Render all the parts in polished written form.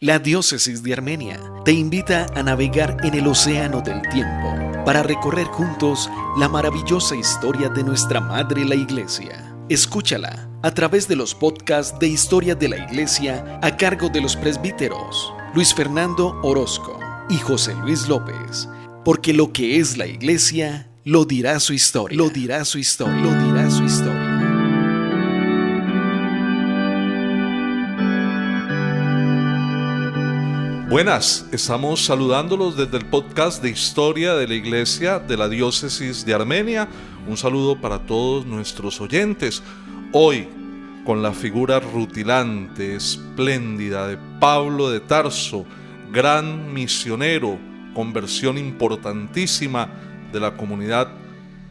La Diócesis de Armenia te invita a navegar en el océano del tiempo para recorrer juntos la maravillosa historia de nuestra Madre la Iglesia. Escúchala a través de los podcasts de Historia de la Iglesia a cargo de los presbíteros Luis Fernando Orozco y José Luis López, porque lo que es la Iglesia lo dirá su historia. Lo dirá su historia. Lo dirá su historia. Buenas, estamos saludándolos desde el podcast de Historia de la Iglesia de la Diócesis de Armenia. Un saludo para todos nuestros oyentes. Hoy, con la figura rutilante, espléndida de Pablo de Tarso, gran misionero, conversión importantísima de la comunidad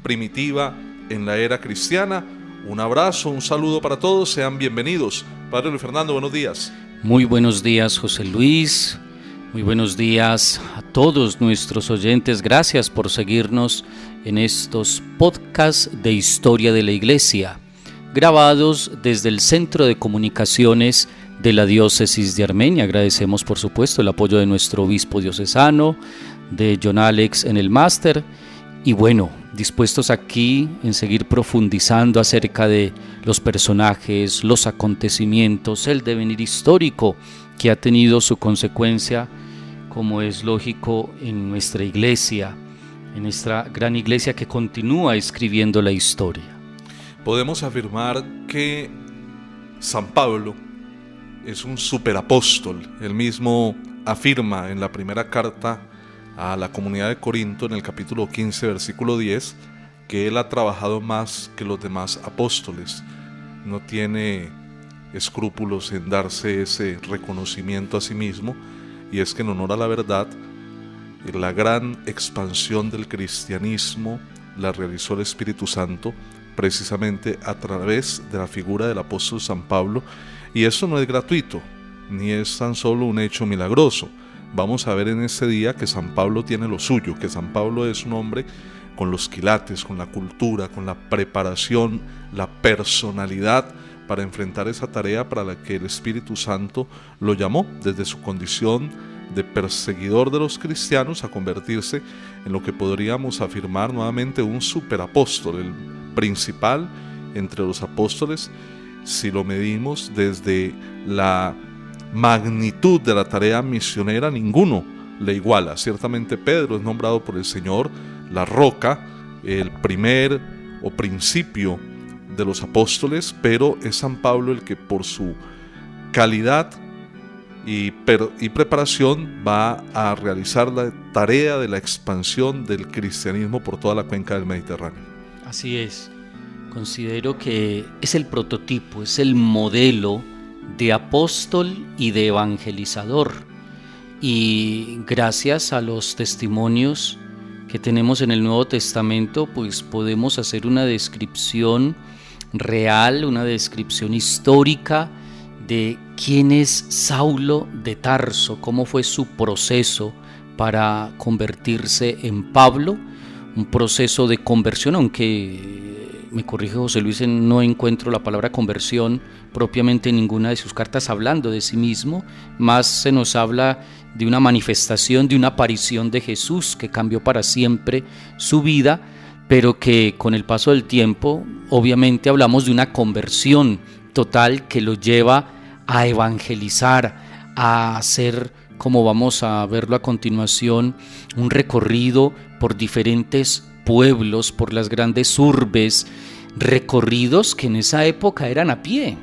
primitiva en la era cristiana. Un abrazo, un saludo para todos, sean bienvenidos. Padre Luis Fernando, buenos días. Muy buenos días, José Luis. Muy buenos días a todos nuestros oyentes. Gracias por seguirnos en estos podcasts de Historia de la Iglesia, grabados desde el Centro de Comunicaciones de la Diócesis de Armenia. Agradecemos, por supuesto, el apoyo de nuestro obispo diocesano, de John Alex en el máster. Y bueno, dispuestos aquí en seguir profundizando acerca de los personajes, los acontecimientos, el devenir histórico que ha tenido su consecuencia, como es lógico, en nuestra iglesia, en nuestra gran iglesia que continúa escribiendo la historia. Podemos afirmar que San Pablo es un superapóstol. Él mismo afirma en la primera carta a la comunidad de Corinto, en el capítulo 15, versículo 10, que él ha trabajado más que los demás apóstoles. No tiene escrúpulos en darse ese reconocimiento a sí mismo, y es que en honor a la verdad, la gran expansión del cristianismo la realizó el Espíritu Santo precisamente a través de la figura del apóstol San Pablo, y eso no es gratuito, ni es tan solo un hecho milagroso. Vamos a ver en este día que San Pablo tiene lo suyo, que San Pablo es un hombre con los quilates, con la cultura, con la preparación, la personalidad para enfrentar esa tarea para la que el Espíritu Santo lo llamó desde su condición de perseguidor de los cristianos a convertirse en lo que podríamos afirmar nuevamente un superapóstol, el principal entre los apóstoles, si lo medimos desde la magnitud de la tarea misionera. Ninguno le iguala. Ciertamente Pedro es nombrado por el Señor la roca, el primer o principio de los apóstoles, pero es San Pablo el que por su calidad y preparación va a realizar la tarea de la expansión del cristianismo por toda la cuenca del Mediterráneo. Así es. Considero que es el prototipo, es el modelo de apóstol y de evangelizador, y gracias a los testimonios que tenemos en el Nuevo Testamento, pues podemos hacer una descripción real, una descripción histórica de quién es Saulo de Tarso, cómo fue su proceso para convertirse en Pablo, un proceso de conversión, aunque me corrige José Luis, no encuentro la palabra conversión propiamente en ninguna de sus cartas hablando de sí mismo, más se nos habla de una manifestación, de una aparición de Jesús que cambió para siempre su vida, pero que con el paso del tiempo obviamente hablamos de una conversión total que lo lleva a evangelizar, a hacer, como vamos a verlo a continuación, un recorrido por diferentes pueblos, por las grandes urbes, recorridos que en esa época eran a pie,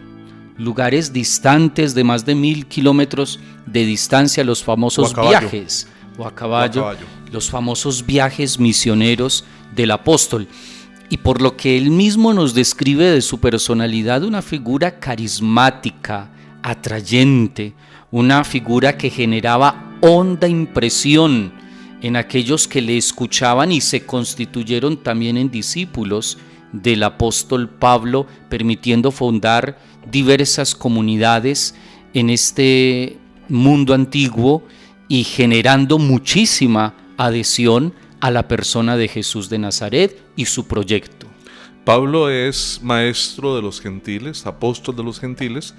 lugares distantes de más de 1000 kilómetros de distancia, los famosos viajes, o a caballo, los famosos viajes misioneros del apóstol. Y por lo que él mismo nos describe de su personalidad, una figura carismática, atrayente, una figura que generaba honda impresión en aquellos que le escuchaban y se constituyeron también en discípulos del apóstol Pablo, permitiendo fundar diversas comunidades en este mundo antiguo y generando muchísima adhesión a la persona de Jesús de Nazaret y su proyecto. Pablo es maestro de los gentiles, apóstol de los gentiles,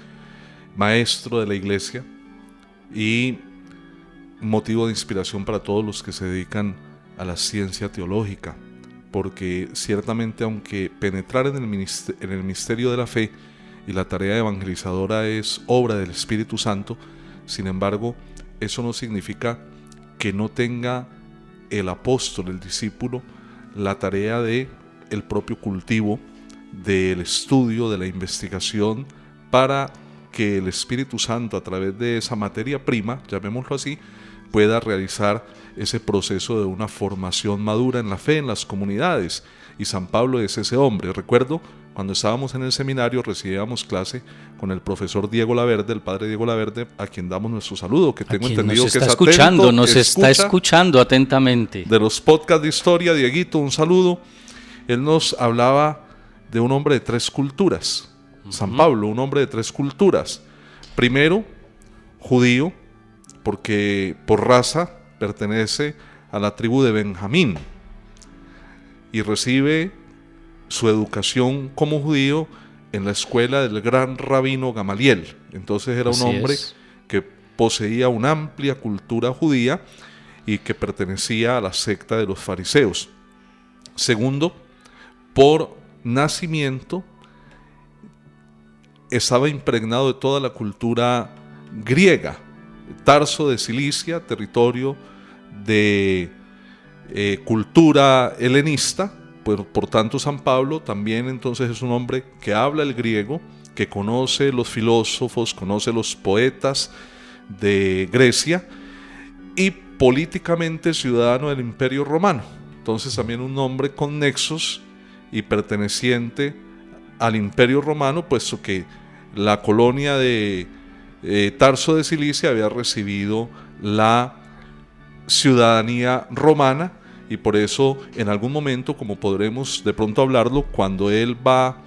maestro de la iglesia, y motivo de inspiración para todos los que se dedican a la ciencia teológica, porque ciertamente, aunque penetrar en el misterio de la fe y la tarea evangelizadora es obra del Espíritu Santo, sin embargo, eso no significa que no tenga el apóstol, el discípulo, la tarea de el propio cultivo, del estudio, de la investigación, para que el Espíritu Santo, a través de esa materia prima, llamémoslo así, pueda realizar ese proceso de una formación madura en la fe en las comunidades. Y San Pablo es ese hombre. Recuerdo cuando estábamos en el seminario, recibíamos clase con el profesor Diego Laverde, el padre Diego Laverde, a quien damos nuestro saludo, que tengo entendido que es atento, está escuchando atentamente. De los podcasts de historia. Dieguito, un saludo. Él nos hablaba de un hombre de 3 culturas. San Pablo, un hombre de 3 culturas. Primero, judío, porque por raza pertenece a la tribu de Benjamín y recibe su educación como judío en la escuela del gran rabino Gamaliel. Entonces era un hombre que poseía una amplia cultura judía y que pertenecía a la secta de los fariseos. Segundo, por nacimiento estaba impregnado de toda la cultura griega. Tarso de Cilicia, territorio de cultura helenista, por tanto San Pablo también entonces es un hombre que habla el griego, que conoce los filósofos, conoce los poetas de Grecia y políticamente ciudadano del Imperio Romano. Entonces también un hombre con nexos y perteneciente al Imperio Romano, puesto que la colonia de Tarso de Cilicia había recibido la ciudadanía romana, y por eso en algún momento, como podremos de pronto hablarlo, cuando él va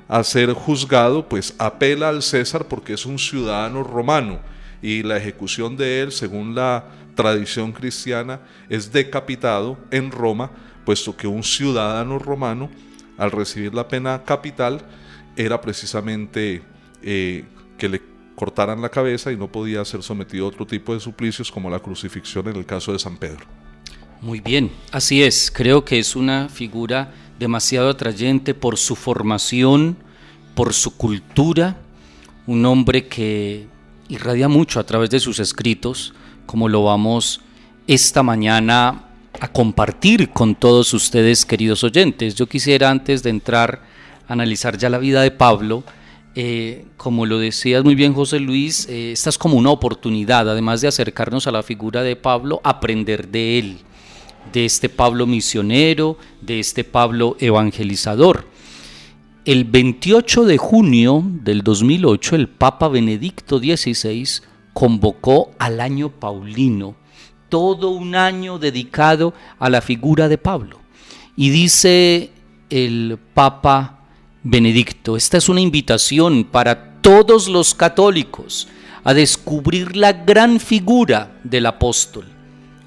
a ser juzgado, pues apela al César porque es un ciudadano romano, y la ejecución de él, según la tradición cristiana, es decapitado en Roma, puesto que un ciudadano romano, al recibir la pena capital, era precisamente que le cortaran la cabeza y no podía ser sometido a otro tipo de suplicios como la crucifixión en el caso de San Pedro. Muy bien, así es. Creo que es una figura demasiado atrayente por su formación, por su cultura, un hombre que irradia mucho a través de sus escritos, como lo vamos esta mañana a compartir con todos ustedes, queridos oyentes. Yo quisiera, antes de entrar a analizar ya la vida de Pablo, como lo decías muy bien, José Luis, esta es como una oportunidad, además de acercarnos a la figura de Pablo, aprender de él, de este Pablo misionero, de este Pablo evangelizador. El 28 de junio del 2008, el Papa Benedicto XVI convocó al año paulino, todo un año dedicado a la figura de Pablo. Y dice el Papa Benedicto, esta es una invitación para todos los católicos a descubrir la gran figura del apóstol,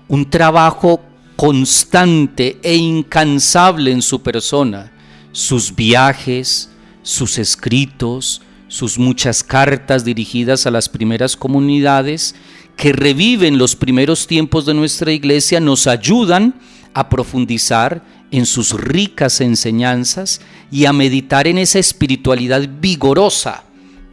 un trabajo constante e incansable en su persona, sus viajes, sus escritos, sus muchas cartas dirigidas a las primeras comunidades que reviven los primeros tiempos de nuestra iglesia, nos ayudan a profundizar en sus ricas enseñanzas y a meditar en esa espiritualidad vigorosa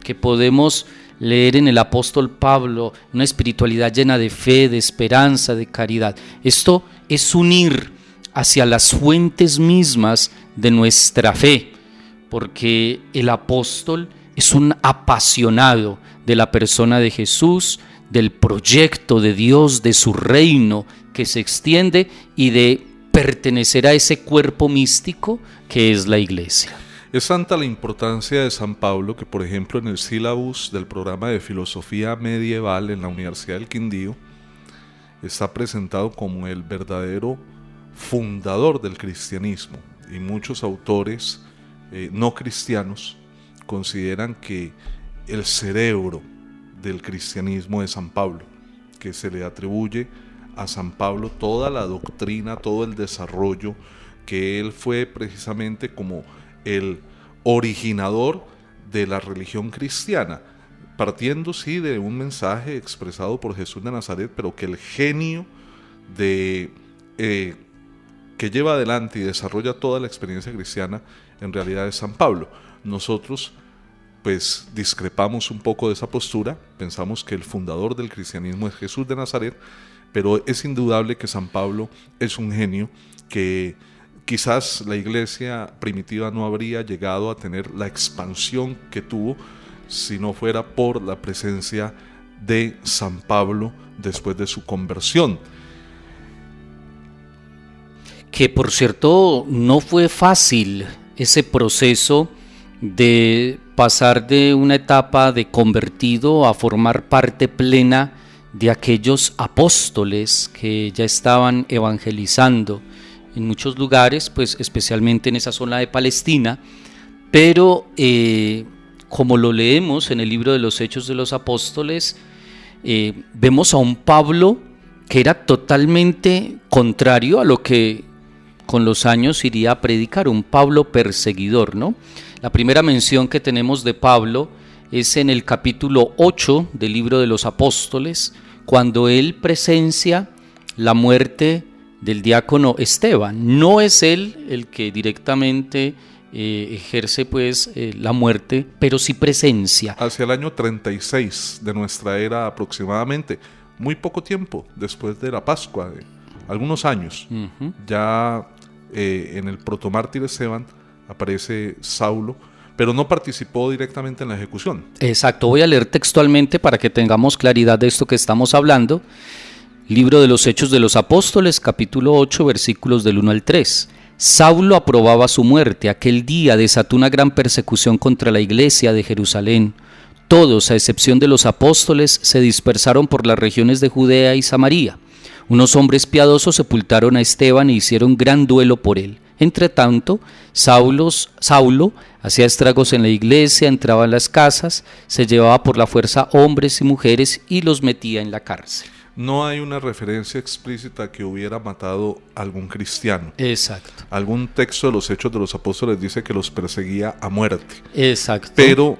que podemos leer en el apóstol Pablo, una espiritualidad llena de fe, de esperanza, de caridad. Esto es unir hacia las fuentes mismas de nuestra fe, porque el apóstol es un apasionado de la persona de Jesús, del proyecto de Dios, de su reino que se extiende y de pertenecer a ese cuerpo místico que es la iglesia. Es tanta la importancia de San Pablo que, por ejemplo, en el sílabus del programa de filosofía medieval en la Universidad del Quindío está presentado como el verdadero fundador del cristianismo, y muchos autores no cristianos consideran que el cerebro del cristianismo es San Pablo, que se le atribuye a San Pablo toda la doctrina, todo el desarrollo, que él fue precisamente como el originador de la religión cristiana. partiendo sí de un mensaje expresado por Jesús de Nazaret, pero que el genio que lleva adelante y desarrolla toda la experiencia cristiana en realidad es San Pablo. Nosotros pues discrepamos un poco de esa postura, pensamos que el fundador del cristianismo es Jesús de Nazaret, pero es indudable que San Pablo es un genio que quizás la iglesia primitiva no habría llegado a tener la expansión que tuvo si no fuera por la presencia de San Pablo después de su conversión. Que por cierto no fue fácil ese proceso de pasar de una etapa de convertido a formar parte plena de aquellos apóstoles que ya estaban evangelizando en muchos lugares, pues especialmente en esa zona de Palestina, pero como lo leemos en el libro de los Hechos de los Apóstoles, vemos a un Pablo que era totalmente contrario a lo que con los años iría a predicar, un Pablo perseguidor, ¿no? La primera mención que tenemos de Pablo es en el capítulo 8 del libro de los Apóstoles, cuando él presencia la muerte del diácono Esteban. No es él el que directamente ejerce pues la muerte, pero sí presencia. Hacia el año 36 de nuestra era aproximadamente, muy poco tiempo después de la Pascua, algunos años, ya en el protomártir Esteban aparece Saulo, pero no participó directamente en la ejecución. Exacto, voy a leer textualmente para que tengamos claridad de esto que estamos hablando. Libro de los Hechos de los Apóstoles, capítulo 8, versículos del 1 al 3. Saulo aprobaba su muerte. Aquel día desató una gran persecución contra la iglesia de Jerusalén. Todos, a excepción de los apóstoles, se dispersaron por las regiones de Judea y Samaria. Unos hombres piadosos sepultaron a Esteban e hicieron gran duelo por él. Entretanto, Saulo hacía estragos en la iglesia, entraba en las casas, se llevaba por la fuerza hombres y mujeres y los metía en la cárcel. No hay una referencia explícita que hubiera matado a algún cristiano. Exacto. Algún texto de los Hechos de los Apóstoles dice que los perseguía a muerte. Exacto. Pero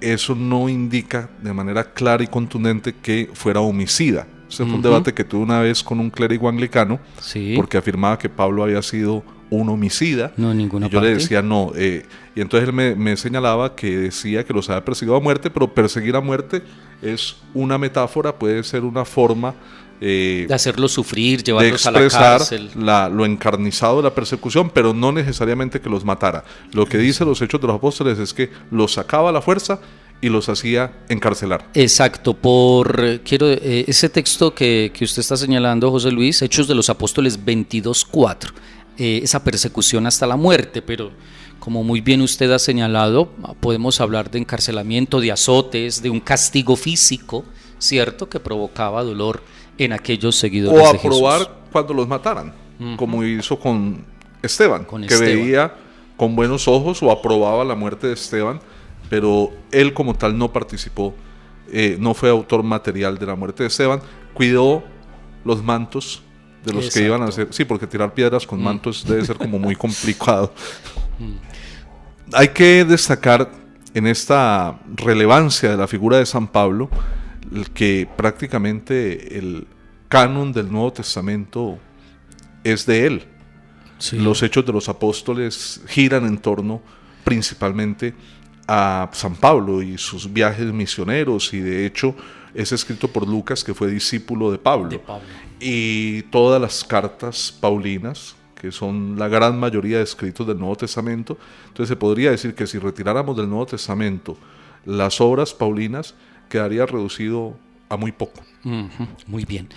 eso no indica de manera clara y contundente que fuera homicida. Ese fue un debate que tuve una vez con un clérigo anglicano, sí, porque afirmaba que Pablo había sido un homicida. No, en ninguna y yo parte. le decía no. Y entonces él me señalaba que decía que los había perseguido a muerte, pero perseguir a muerte es una metáfora, puede ser una forma de hacerlos sufrir, de llevarlos a la expresar cárcel. lo encarnizado de la persecución, pero no necesariamente que los matara. Lo que dice los Hechos de los Apóstoles es que los sacaba a la fuerza y los hacía encarcelar. Exacto, ese texto que usted está señalando, José Luis, Hechos de los Apóstoles 22:4, esa persecución hasta la muerte, pero como muy bien usted ha señalado, podemos hablar de encarcelamiento, de azotes, de un castigo físico, ¿cierto?, que provocaba dolor en aquellos seguidores de Jesús. O aprobar cuando los mataran, como hizo con Esteban, veía con buenos ojos o aprobaba la muerte de Esteban, pero él como tal no participó, no fue autor material de la muerte de Esteban, cuidó los mantos de los que iban a hacer, sí, porque tirar piedras con mantos debe ser como muy complicado. Hay que destacar en esta relevancia de la figura de San Pablo que prácticamente el canon del Nuevo Testamento es de él. Sí. Los Hechos de los Apóstoles giran en torno principalmente a San Pablo y sus viajes misioneros, y de hecho es escrito por Lucas, que fue discípulo de Pablo. Y todas las cartas paulinas, que son la gran mayoría de escritos del Nuevo Testamento. Entonces se podría decir que si retiráramos del Nuevo Testamento las obras paulinas, quedaría reducido a muy poco. Muy bien.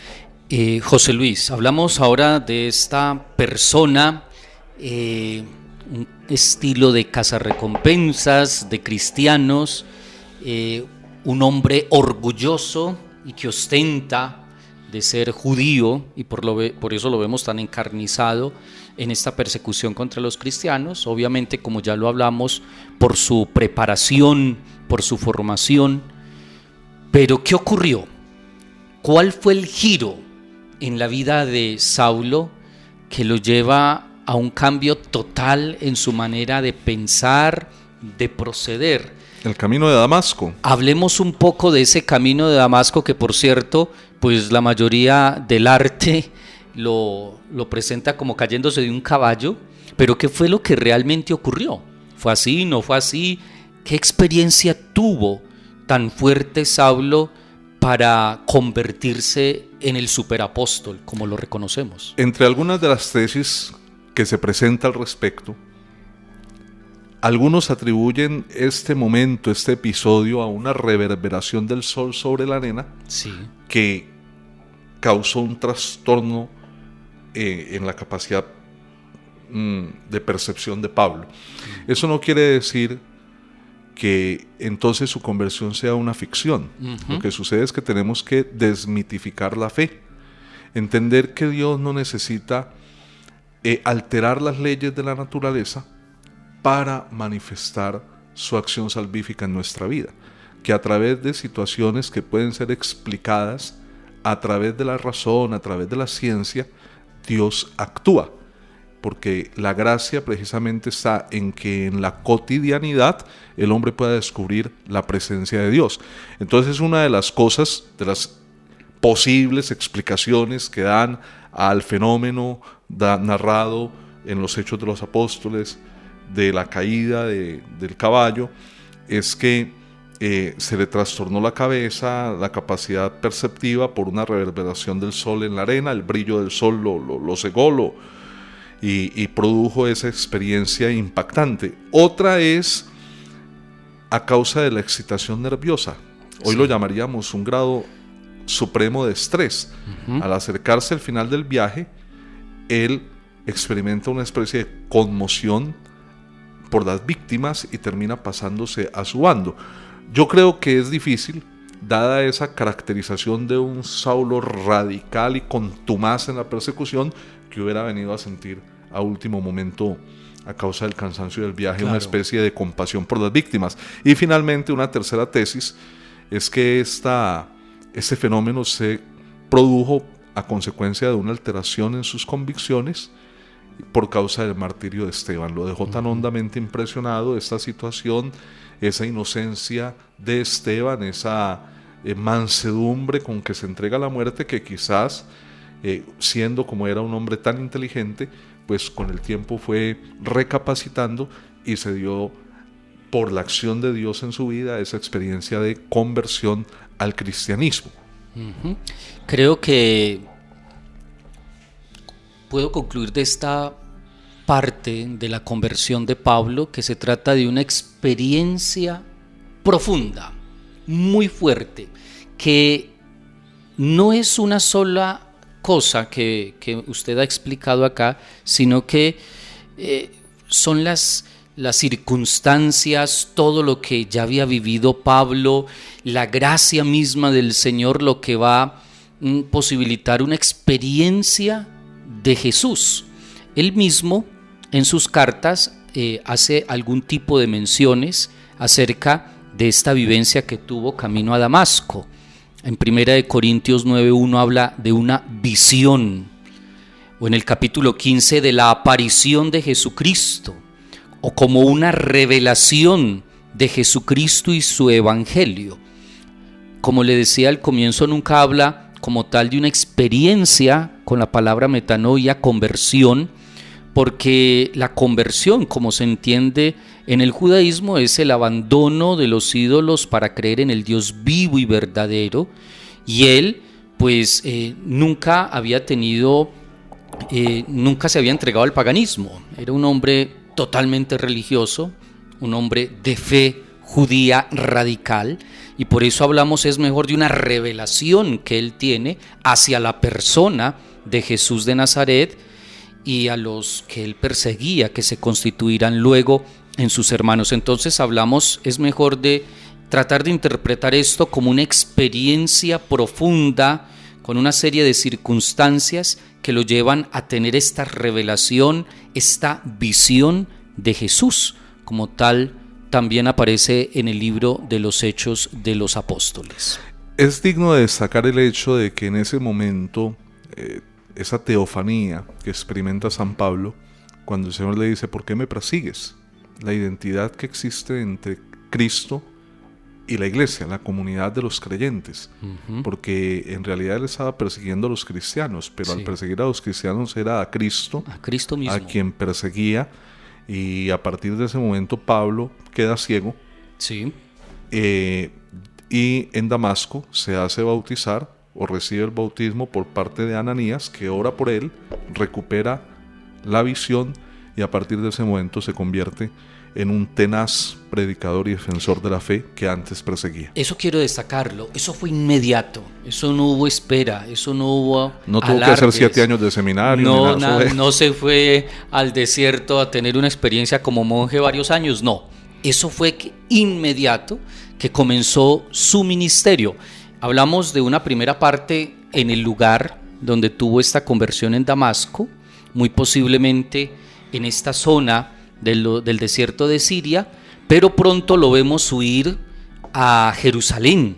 José Luis, hablamos ahora de esta persona, un estilo de cazarrecompensas, de cristianos, un hombre orgulloso y que ostenta de ser judío, y por eso lo vemos tan encarnizado en esta persecución contra los cristianos, obviamente, como ya lo hablamos, por su preparación, por su formación. Pero ¿qué ocurrió? ¿Cuál fue el giro en la vida de Saulo que lo lleva a un cambio total en su manera de pensar, de proceder? El camino de Damasco. Hablemos un poco de ese camino de Damasco que, por cierto, pues la mayoría del arte lo presenta como cayéndose de un caballo, pero ¿qué fue lo que realmente ocurrió? ¿Fue así? ¿No fue así? ¿Qué experiencia tuvo tan fuerte Saulo para convertirse en el superapóstol, como lo reconocemos? Entre algunas de las tesis que se presenta al respecto, algunos atribuyen este momento, este episodio, a una reverberación del sol sobre la arena, sí, que causó un trastorno en la capacidad de percepción de Pablo. Eso no quiere decir que entonces su conversión sea una ficción. Lo que sucede es que tenemos que desmitificar la fe, entender que Dios no necesita alterar las leyes de la naturaleza para manifestar su acción salvífica en nuestra vida, que a través de situaciones que pueden ser explicadas a través de la razón, a través de la ciencia, Dios actúa, porque la gracia precisamente está en que en la cotidianidad el hombre pueda descubrir la presencia de Dios. Entonces, una de las cosas, de las posibles explicaciones que dan al fenómeno narrado en los Hechos de los Apóstoles de la caída del caballo, es que se le trastornó la cabeza, la capacidad perceptiva por una reverberación del sol en la arena. El brillo del sol lo cegó y produjo esa experiencia impactante. Otra es a causa de la excitación nerviosa. Hoy lo llamaríamos un grado supremo de estrés. Al acercarse al final del viaje, él experimenta una especie de conmoción por las víctimas y termina pasándose a su bando. Yo creo que es difícil, dada esa caracterización de un Saulo radical y contumaz en la persecución, que hubiera venido a sentir a último momento, a causa del cansancio del viaje, una especie de compasión por las víctimas. Y finalmente, una tercera tesis es que este fenómeno se produjo a consecuencia de una alteración en sus convicciones por causa del martirio de Esteban. Lo dejó tan hondamente impresionado esta situación, esa inocencia de Esteban, esa mansedumbre con que se entrega a la muerte, que quizás, siendo como era un hombre tan inteligente, pues con el tiempo fue recapacitando y se dio, por la acción de Dios en su vida, esa experiencia de conversión al cristianismo. Creo que puedo concluir de esta parte de la conversión de Pablo que se trata de una experiencia profunda, muy fuerte, que no es una sola cosa que usted ha explicado acá, sino que son las circunstancias, todo lo que ya había vivido Pablo, la gracia misma del Señor, lo que va a posibilitar una experiencia de Jesús. Él mismo en sus cartas hace algún tipo de menciones acerca de esta vivencia que tuvo camino a Damasco. En 1 Corintios 9:1 habla de una visión, o en el capítulo 15 de la aparición de Jesucristo, o como una revelación de Jesucristo y su evangelio. Como le decía al comienzo, nunca habla como tal de una experiencia con la palabra metanoia, conversión, porque la conversión, como se entiende en el judaísmo, es el abandono de los ídolos para creer en el Dios vivo y verdadero, y él pues nunca había tenido, nunca se había entregado al paganismo. Era un hombre totalmente religioso, un hombre de fe judía radical, y por eso hablamos es mejor de una revelación que él tiene hacia la persona de Jesús de Nazaret y a los que él perseguía, que se constituirán luego en sus hermanos. Entonces hablamos, es mejor de tratar de interpretar esto como una experiencia profunda, con una serie de circunstancias que lo llevan a tener esta revelación, esta visión de Jesús, como tal también aparece en el libro de los Hechos de los Apóstoles. Es digno de destacar el hecho de que en ese momento, esa teofanía que experimenta San Pablo, cuando el Señor le dice: ¿por qué me persigues? La identidad que existe entre Cristo y la iglesia, la comunidad de los creyentes, porque en realidad él estaba persiguiendo a los cristianos, pero al perseguir a los cristianos era a Cristo mismo, a quien perseguía, y a partir de ese momento Pablo queda ciego, y en Damasco se hace bautizar o recibe el bautismo por parte de Ananías, que ora por él, recupera la visión, y a partir de ese momento se convierte en un tenaz predicador y defensor de la fe que antes perseguía. Eso quiero destacarlo, eso fue inmediato, eso no hubo espera, eso no hubo no tuvo alardes. que hacer 7 años de seminario. No se fue al desierto a tener una experiencia como monje varios años, no. Eso fue inmediato que comenzó su ministerio. Hablamos de una primera parte en el lugar donde tuvo esta conversión en Damasco, muy posiblemente en esta zona del desierto de Siria, pero pronto lo vemos huir a Jerusalén,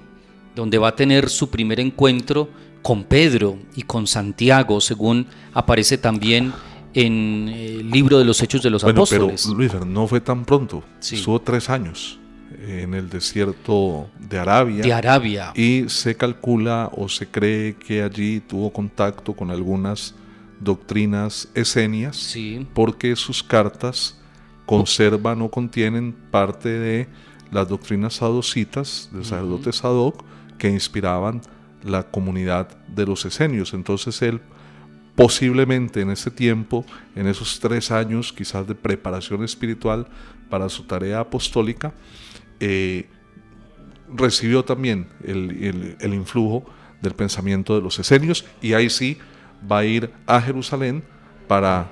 donde va a tener su primer encuentro con Pedro y con Santiago, según aparece también en el libro de los Hechos de los Apóstoles. Pero Luis, no fue tan pronto, sí. Estuvo 3 años en el desierto de Arabia, y se calcula o se cree que allí tuvo contacto con algunas doctrinas esenias, sí. porque sus cartas conservan o contienen parte de las doctrinas sadocitas del sacerdote Sadoc, que inspiraban la comunidad de los esenios. Entonces él posiblemente en ese tiempo, en esos 3 años quizás de preparación espiritual para su tarea apostólica, recibió también el influjo del pensamiento de los esenios, y ahí sí va a ir a Jerusalén para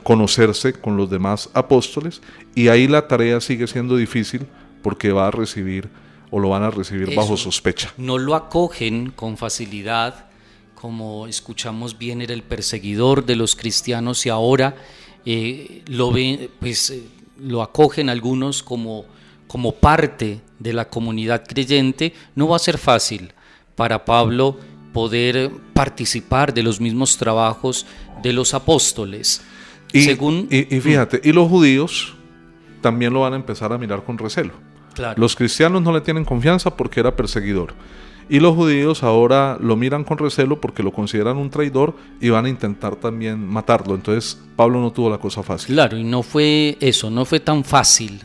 conocerse con los demás apóstoles, y ahí la tarea sigue siendo difícil porque va a recibir o lo van a recibir bajo sospecha. No lo acogen con facilidad, como escuchamos bien, era el perseguidor de los cristianos, y ahora lo acogen algunos como parte de la comunidad creyente. No va a ser fácil para Pablo poder participar de los mismos trabajos de los apóstoles. Y fíjate, y los judíos también lo van a empezar a mirar con recelo. Claro. Los cristianos no le tienen confianza porque era perseguidor, y los judíos ahora lo miran con recelo porque lo consideran un traidor y van a intentar también matarlo. Entonces Pablo no tuvo la cosa fácil. Claro, y no fue tan fácil,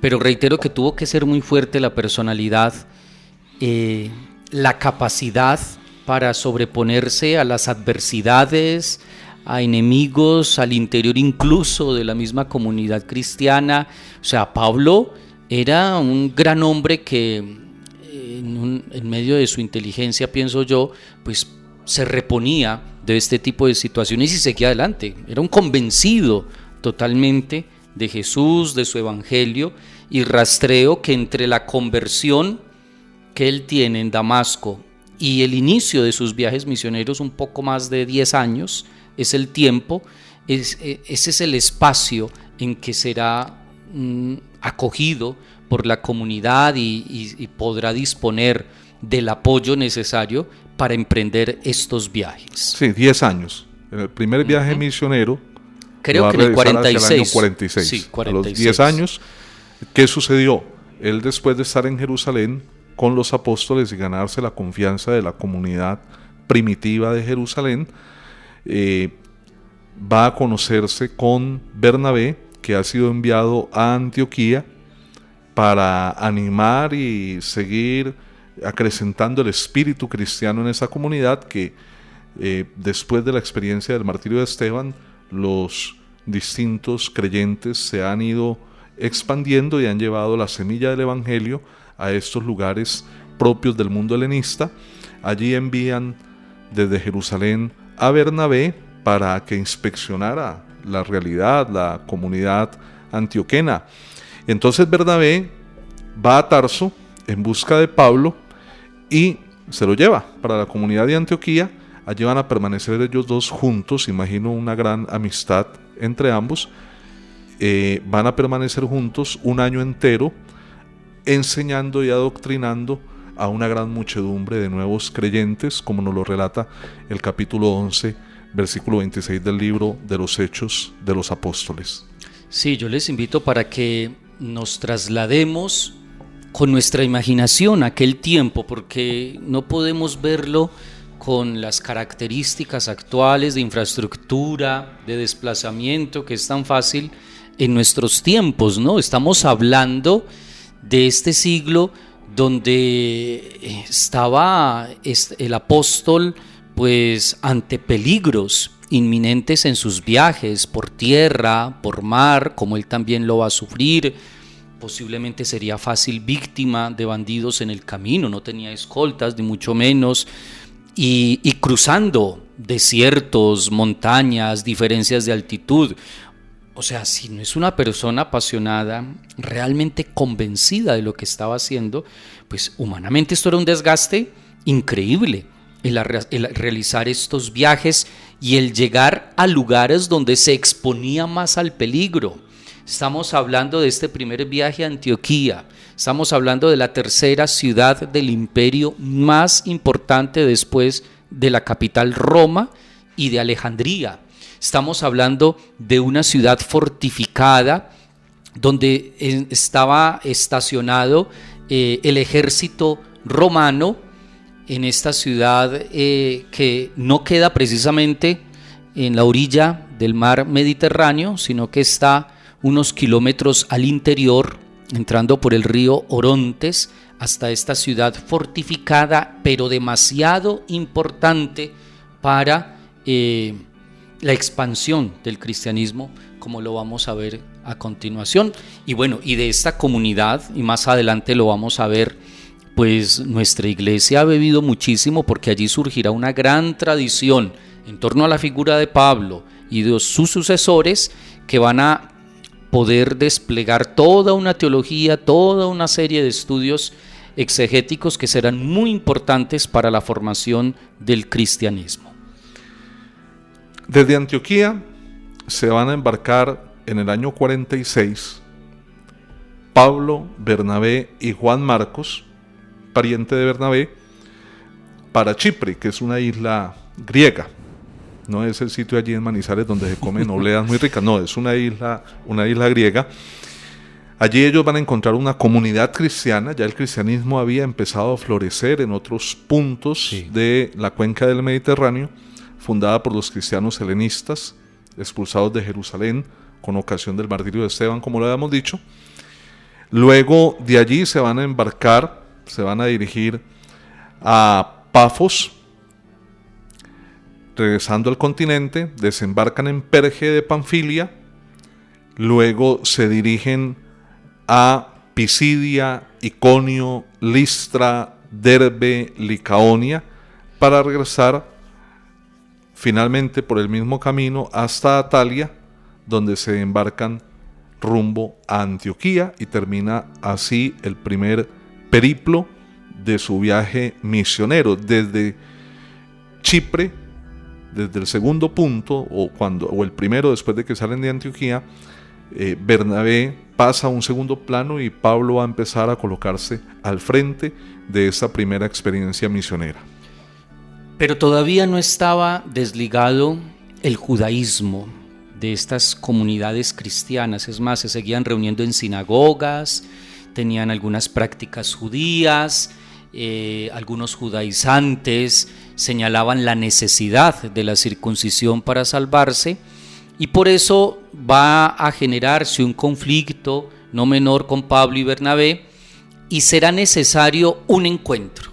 pero reitero que tuvo que ser muy fuerte la personalidad, la capacidad para sobreponerse a las adversidades, a enemigos al interior incluso de la misma comunidad cristiana. O sea, Pablo era un gran hombre que en medio de su inteligencia, pienso yo, pues se reponía de este tipo de situaciones y seguía adelante. Era un convencido totalmente de Jesús, de su evangelio, y rastreo que entre la conversión que él tiene en Damasco y el inicio de sus viajes misioneros, un poco más de 10 años, es el tiempo, ese es el espacio en que será acogido por la comunidad y podrá disponer del apoyo necesario para emprender estos viajes. Sí, 10 años. En el primer viaje misionero, creo que en el 46. Hacia el año 46. Sí, 46. A los 10 años, ¿qué sucedió? Él, después de estar en Jerusalén con los apóstoles y ganarse la confianza de la comunidad primitiva de Jerusalén, va a conocerse con Bernabé, que ha sido enviado a Antioquía para animar y seguir acrecentando el espíritu cristiano en esa comunidad, que después de la experiencia del martirio de Esteban, los distintos creyentes se han ido expandiendo y han llevado la semilla del evangelio a estos lugares propios del mundo helenista. Allí envían desde Jerusalén a Bernabé para que inspeccionara la realidad, la comunidad antioquena. Entonces Bernabé va a Tarso en busca de Pablo y se lo lleva para la comunidad de Antioquía. Allí van a permanecer ellos dos juntos, imagino una gran amistad entre ambos. Van a permanecer juntos 1 año entero, enseñando y adoctrinando a una gran muchedumbre de nuevos creyentes, como nos lo relata el capítulo 11, versículo 26 del libro de los Hechos de los Apóstoles. Sí, yo les invito para que nos traslademos con nuestra imaginación aquel tiempo, porque no podemos verlo con las características actuales de infraestructura, de desplazamiento, que es tan fácil en nuestros tiempos, ¿no? Estamos hablando de este siglo donde estaba el apóstol pues ante peligros inminentes en sus viajes por tierra, por mar, como él también lo va a sufrir. Posiblemente sería fácil víctima de bandidos en el camino, no tenía escoltas ni mucho menos, y cruzando desiertos, montañas, diferencias de altitud. O sea, si no es una persona apasionada, realmente convencida de lo que estaba haciendo, pues humanamente esto era un desgaste increíble, el realizar estos viajes y el llegar a lugares donde se exponía más al peligro. Estamos hablando de este primer viaje a Antioquía, estamos hablando de la tercera ciudad del imperio más importante después de la capital Roma y de Alejandría. Estamos hablando de una ciudad fortificada donde estaba estacionado el ejército romano en esta ciudad que no queda precisamente en la orilla del mar Mediterráneo, sino que está unos kilómetros al interior, entrando por el río Orontes hasta esta ciudad fortificada, pero demasiado importante para la expansión del cristianismo, como lo vamos a ver a continuación. Y bueno, y de esta comunidad, y más adelante lo vamos a ver, pues nuestra iglesia ha bebido muchísimo, porque allí surgirá una gran tradición en torno a la figura de Pablo y de sus sucesores, que van a poder desplegar toda una teología, toda una serie de estudios exegéticos que serán muy importantes para la formación del cristianismo. Desde Antioquía se van a embarcar en el año 46 Pablo, Bernabé y Juan Marcos, pariente de Bernabé, para Chipre, que es una isla griega. No es el sitio allí en Manizales donde se comen obleas muy ricas, no, es una isla griega. Allí ellos van a encontrar una comunidad cristiana. Ya el cristianismo había empezado a florecer en otros puntos de la cuenca del Mediterráneo, fundada por los cristianos helenistas, expulsados de Jerusalén con ocasión del martirio de Esteban, como lo habíamos dicho. Luego de allí se van a embarcar, se van a dirigir a Pafos, regresando al continente, desembarcan en Perge de Panfilia, luego se dirigen a Pisidia, Iconio, Listra, Derbe, Licaonia, para regresar finalmente por el mismo camino hasta Atalia, donde se embarcan rumbo a Antioquía, y termina así el primer periplo de su viaje misionero desde Chipre. Desde el segundo punto, o el primero después de que salen de Antioquía, Bernabé pasa a un segundo plano y Pablo va a empezar a colocarse al frente de esta primera experiencia misionera. Pero todavía no estaba desligado el judaísmo de estas comunidades cristianas. Es más, se seguían reuniendo en sinagogas, tenían algunas prácticas judías, algunos judaizantes señalaban la necesidad de la circuncisión para salvarse, y por eso va a generarse un conflicto no menor con Pablo y Bernabé, y será necesario un encuentro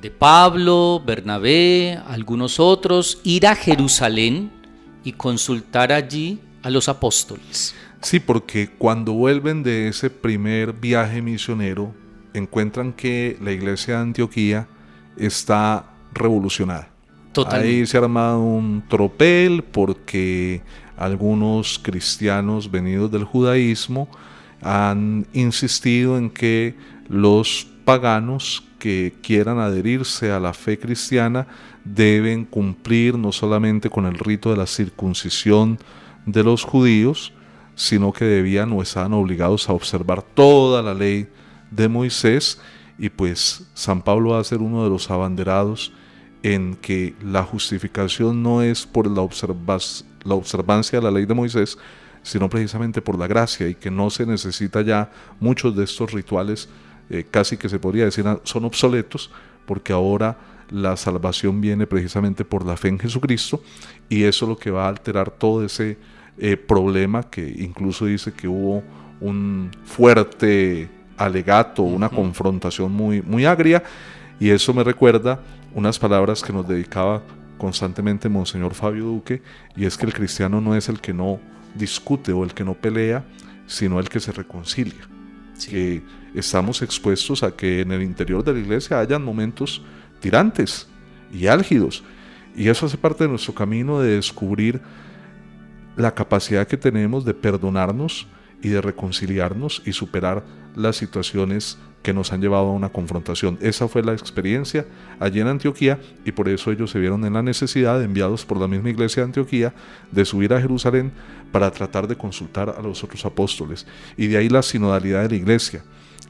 de Pablo, Bernabé, algunos otros, ir a Jerusalén y consultar allí a los apóstoles. Sí, porque cuando vuelven de ese primer viaje misionero, encuentran que la iglesia de Antioquía está revolucionada. Totalmente. Ahí se ha armado un tropel porque algunos cristianos venidos del judaísmo han insistido en que los paganos que quieran adherirse a la fe cristiana deben cumplir no solamente con el rito de la circuncisión de los judíos, sino que debían o estaban obligados a observar toda la ley de Moisés. Y pues San Pablo va a ser uno de los abanderados en que la justificación no es por la observancia de la ley de Moisés, sino precisamente por la gracia, y que no se necesita ya muchos de estos rituales casi que se podría decir son obsoletos, porque ahora la salvación viene precisamente por la fe en Jesucristo, y eso es lo que va a alterar todo ese problema, que incluso dice que hubo un fuerte alegato, una confrontación muy, muy agria, y eso me recuerda unas palabras que nos dedicaba constantemente Monseñor Fabio Duque, y es que el cristiano no es el que no discute o el que no pelea, sino el que se reconcilia. Sí. Que estamos expuestos a que en el interior de la iglesia hayan momentos tirantes y álgidos, y eso hace parte de nuestro camino de descubrir la capacidad que tenemos de perdonarnos y de reconciliarnos y superar las situaciones que nos han llevado a una confrontación. Esa fue la experiencia allí en Antioquía, y por eso ellos se vieron en la necesidad, enviados por la misma iglesia de Antioquía, de subir a Jerusalén para tratar de consultar a los otros apóstoles. Y de ahí la sinodalidad de la iglesia,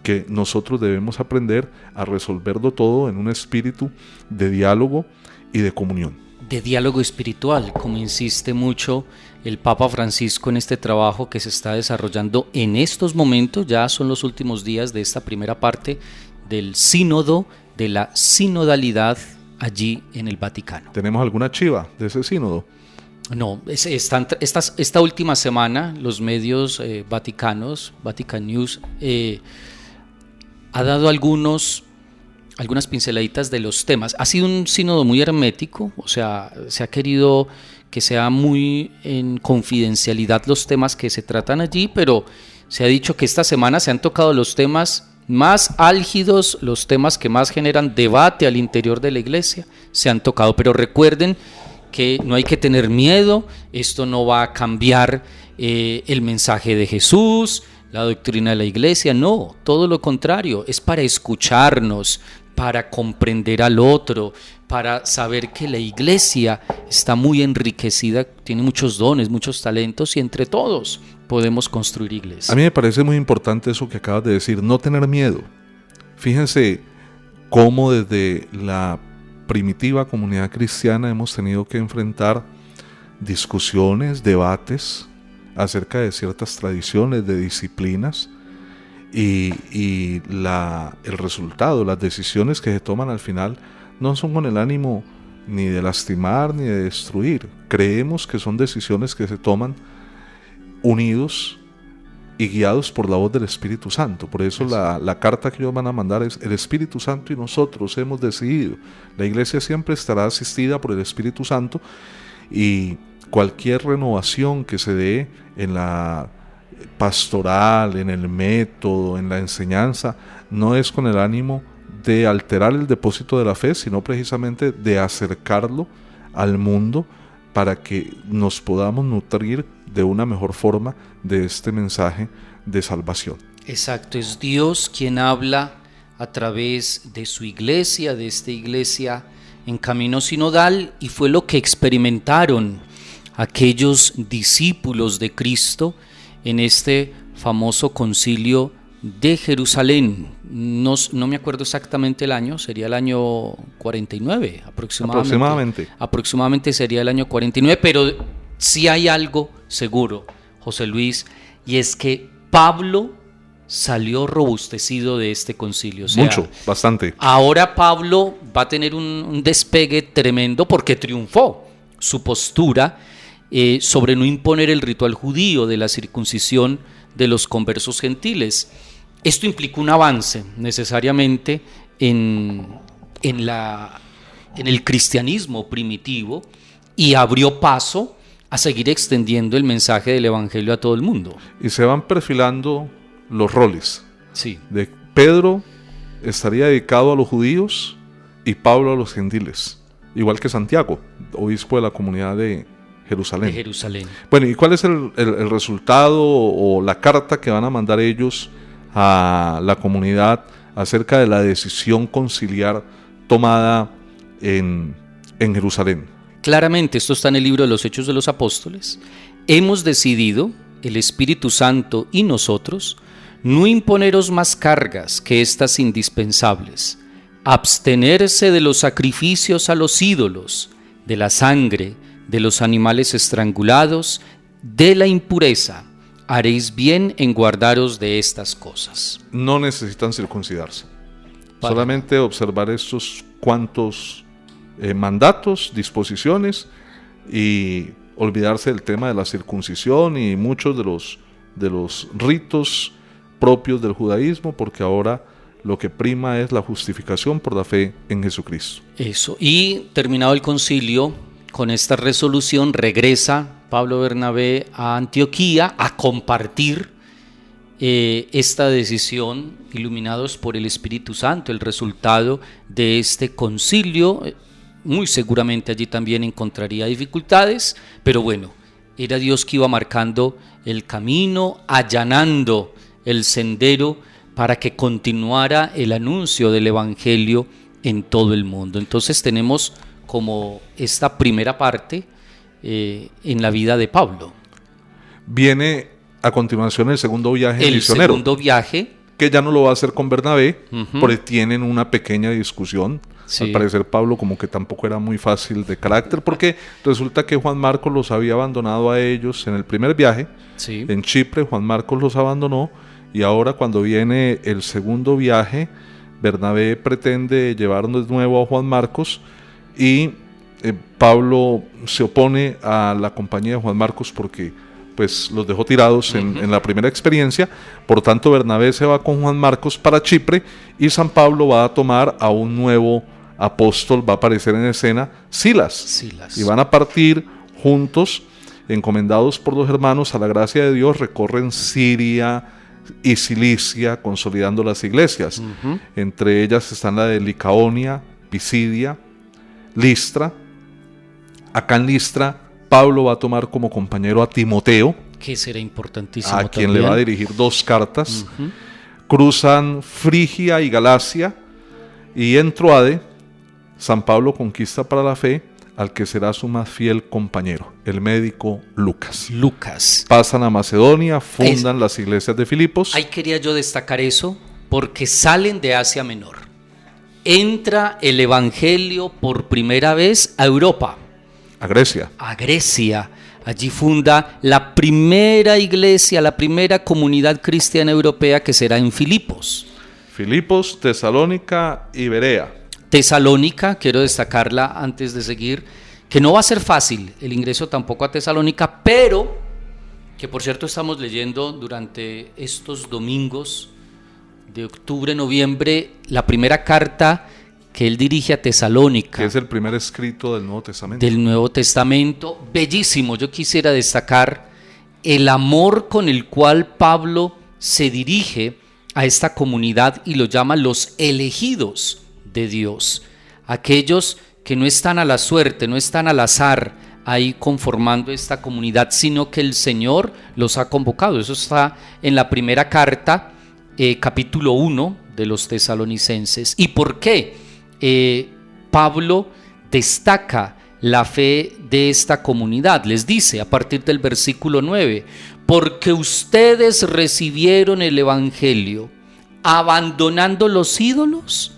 que nosotros debemos aprender a resolverlo todo en un espíritu de diálogo y de comunión. De diálogo espiritual, como insiste mucho el Papa Francisco en este trabajo que se está desarrollando en estos momentos. Ya son los últimos días de esta primera parte del sínodo, de la sinodalidad allí en el Vaticano. ¿Tenemos alguna chiva de ese sínodo? No, esta última semana los medios vaticanos, Vatican News, ha dado algunas pinceladitas de los temas. Ha sido un sínodo muy hermético, o sea, se ha querido que sea muy en confidencialidad los temas que se tratan allí, pero se ha dicho que esta semana se han tocado los temas más álgidos, los temas que más generan debate al interior de la iglesia, se han tocado. Pero recuerden que no hay que tener miedo, esto no va a cambiar el mensaje de Jesús, la doctrina de la iglesia, no, todo lo contrario, es para escucharnos, para comprender al otro, para saber que la iglesia está muy enriquecida, tiene muchos dones, muchos talentos, y entre todos podemos construir iglesia. A mí me parece muy importante eso que acabas de decir, no tener miedo. Fíjense cómo desde la primitiva comunidad cristiana hemos tenido que enfrentar discusiones, debates acerca de ciertas tradiciones, de disciplinas, y el resultado, las decisiones que se toman al final no son con el ánimo ni de lastimar ni de destruir. Creemos que son decisiones que se toman unidos y guiados por la voz del Espíritu Santo. Por eso la carta que ellos van a mandar es: el Espíritu Santo y nosotros hemos decidido. La iglesia siempre estará asistida por el Espíritu Santo, y cualquier renovación que se dé en la pastoral, en el método, en la enseñanza, no es con el ánimo de alterar el depósito de la fe, sino precisamente de acercarlo al mundo para que nos podamos nutrir de una mejor forma de este mensaje de salvación. Exacto, es Dios quien habla a través de su iglesia, de esta iglesia en camino sinodal, y fue lo que experimentaron aquellos discípulos de Cristo en este famoso concilio de Jerusalén. No me acuerdo exactamente el año, sería el año 49 aproximadamente. Aproximadamente sería el año 49, pero sí hay algo seguro, José Luis, y es que Pablo salió robustecido de este concilio. O sea, mucho, bastante. Ahora Pablo va a tener un despegue tremendo porque triunfó su postura sobre no imponer el ritual judío de la circuncisión de los conversos gentiles. Esto implica un avance necesariamente en el cristianismo primitivo, y abrió paso a seguir extendiendo el mensaje del evangelio a todo el mundo. Y se van perfilando los roles. Sí. De Pedro estaría dedicado a los judíos y Pablo a los gentiles, igual que Santiago, obispo de la comunidad de Jerusalén. Bueno, ¿y cuál es el resultado o la carta que van a mandar ellos a la comunidad acerca de la decisión conciliar tomada en Jerusalén? Claramente, esto está en el libro de los Hechos de los Apóstoles. Hemos decidido, el Espíritu Santo y nosotros, no imponeros más cargas que estas indispensables, abstenerse de los sacrificios a los ídolos, de la sangre, de los animales estrangulados, de la impureza, haréis bien en guardaros de estas cosas. No necesitan circuncidarse. Para Solamente observar estos cuantos mandatos, disposiciones, y olvidarse del tema de la circuncisión y muchos de los ritos propios del judaísmo, porque ahora lo que prima es la justificación por la fe en Jesucristo. Eso. Y terminado el concilio, con esta resolución regresa Pablo Bernabé a Antioquía a compartir esta decisión, iluminados por el Espíritu Santo, el resultado de este concilio. Muy seguramente allí también encontraría dificultades, pero bueno, era Dios que iba marcando el camino, allanando el sendero para que continuara el anuncio del Evangelio en todo el mundo. Entonces tenemos como esta primera parte en la vida de Pablo. Viene a continuación el segundo viaje El misionero, segundo viaje, que ya no lo va a hacer con Bernabé, Ujú. porque tienen una pequeña discusión. Sí. Al parecer Pablo como que tampoco era muy fácil de carácter, porque resulta que Juan Marcos los había abandonado a ellos en el primer viaje. sí, En Chipre Juan Marcos los abandonó, y ahora cuando viene el segundo viaje, Bernabé pretende llevarnos de nuevo a Juan Marcos, y Pablo se opone a la compañía de Juan Marcos porque pues los dejó tirados en la primera experiencia. Por tanto, Bernabé se va con Juan Marcos para Chipre, y San Pablo va a tomar a un nuevo apóstol, va a aparecer en escena, Silas. Silas. Y van a partir juntos, encomendados por los hermanos a la gracia de Dios, recorren Siria y Cilicia, consolidando las iglesias. Ujú. Entre ellas están la de Licaonia, Pisidia, Listra. Acá en Listra, Pablo va a tomar como compañero a Timoteo, Que será importantísimo a quien también. le va a dirigir 2 cartas. Ujú. Cruzan Frigia y Galacia, y en Troade, San Pablo conquista para la fe al que será su más fiel compañero, el médico Lucas. Lucas. Pasan a Macedonia, fundan las iglesias de Filipos. Ahí quería yo destacar eso, porque salen de Asia Menor. Entra el Evangelio por primera vez a Europa, A Grecia. a Grecia. Allí funda la primera iglesia, la primera comunidad cristiana europea, que será en Filipos. Filipos, Tesalónica y Berea. Tesalónica, quiero destacarla antes de seguir, que no va a ser fácil el ingreso tampoco a Tesalónica, pero que por cierto estamos leyendo durante estos domingos de octubre, noviembre, la primera carta que él dirige a Tesalónica, Que es el primer escrito del Nuevo Testamento. del Nuevo Testamento, bellísimo. Yo quisiera destacar el amor con el cual Pablo se dirige a esta comunidad y lo llama los elegidos de Dios, aquellos que no están a la suerte, no están al azar ahí conformando esta comunidad, sino que el Señor los ha convocado. Eso está en la primera carta, capítulo 1 de los tesalonicenses. ¿Y por qué Pablo destaca la fe de esta comunidad? Les dice a partir del versículo 9: porque ustedes recibieron el Evangelio abandonando los ídolos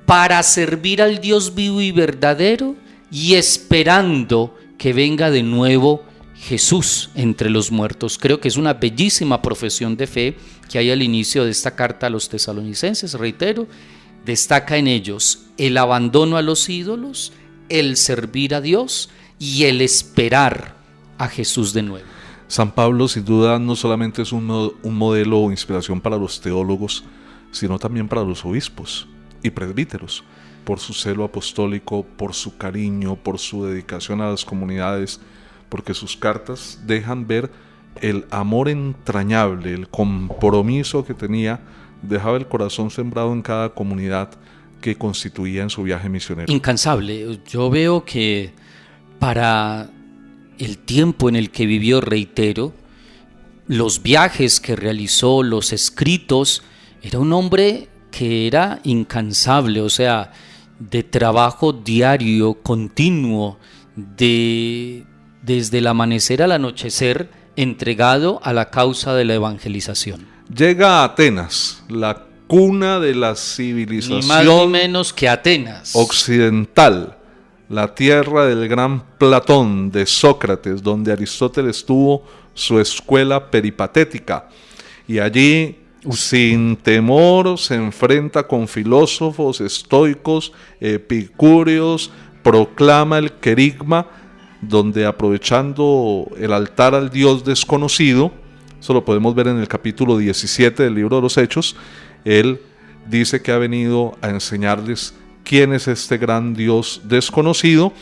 para servir al Dios vivo y verdadero, y esperando que venga de nuevo Jesús entre los muertos. Creo que es una bellísima profesión de fe que hay al inicio de esta carta a los tesalonicenses. Reitero, destaca en ellos el abandono a los ídolos, el servir a Dios y el esperar a Jesús de nuevo. San Pablo sin duda no solamente es un modelo o inspiración para los teólogos, sino también para los obispos y presbíteros, por su celo apostólico, por su cariño, por su dedicación a las comunidades, porque sus cartas dejan ver el amor entrañable, el compromiso que tenía, dejaba el corazón sembrado en cada comunidad que constituía en su viaje misionero. Incansable. Yo veo que para el tiempo en el que vivió, reitero, los viajes que realizó, los escritos, era un hombre que era incansable, o sea, de trabajo diario, continuo, desde el amanecer al anochecer, entregado a la causa de la evangelización. Llega a Atenas, la cuna de la Ni civilización más ni menos que Atenas. occidental, la tierra del gran Platón, de Sócrates, donde Aristóteles tuvo su escuela peripatética. Y allí, sin temor, se enfrenta con filósofos estoicos, epicúreos, proclama el querigma, donde aprovechando el altar al Dios desconocido, eso lo podemos ver en el capítulo 17 del libro de los Hechos, él dice que ha venido a enseñarles quién es este gran Dios desconocido,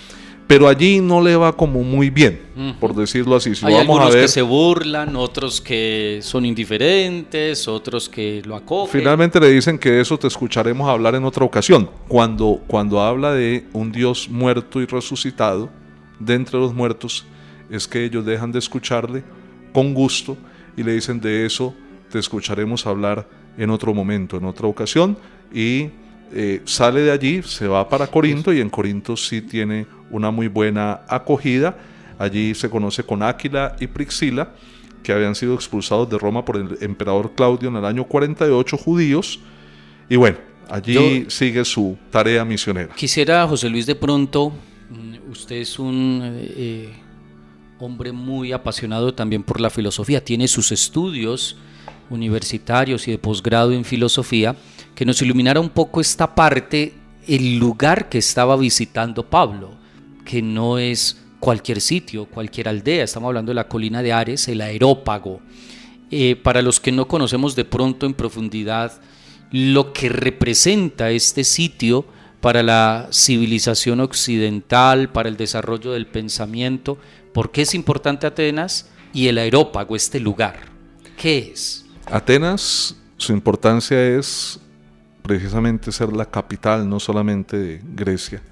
pero allí no le va como muy bien, por decirlo así. Si hay vamos algunos a ver, que se burlan, otros que son indiferentes, otros que lo acogen. finalmente le dicen que de eso te escucharemos hablar en otra ocasión. Cuando habla de un Dios muerto y resucitado de entre los muertos, es que ellos dejan de escucharle con gusto y le dicen: de eso te escucharemos hablar en otro momento, en otra ocasión. Y sale de allí, se va para Corinto, y en Corinto sí tiene una muy buena acogida. Allí se conoce con Áquila y Priscila, que habían sido expulsados de Roma por el emperador Claudio en el año 48, judíos, y bueno, allí sigue su tarea misionera. Quisiera, José Luis, de pronto, usted es un hombre muy apasionado también por la filosofía, tiene sus estudios universitarios y de posgrado en filosofía, que nos iluminara un poco esta parte, el lugar que estaba visitando Pablo, que no es cualquier sitio, cualquier aldea. Estamos hablando de la colina de Ares, el Areópago. Para los que no conocemos de pronto en profundidad lo que representa este sitio para la civilización occidental, para el desarrollo del pensamiento, ¿por qué es importante Atenas? Y el Areópago, este lugar, ¿qué es? Atenas, su importancia es precisamente ser la capital no solamente de Grecia,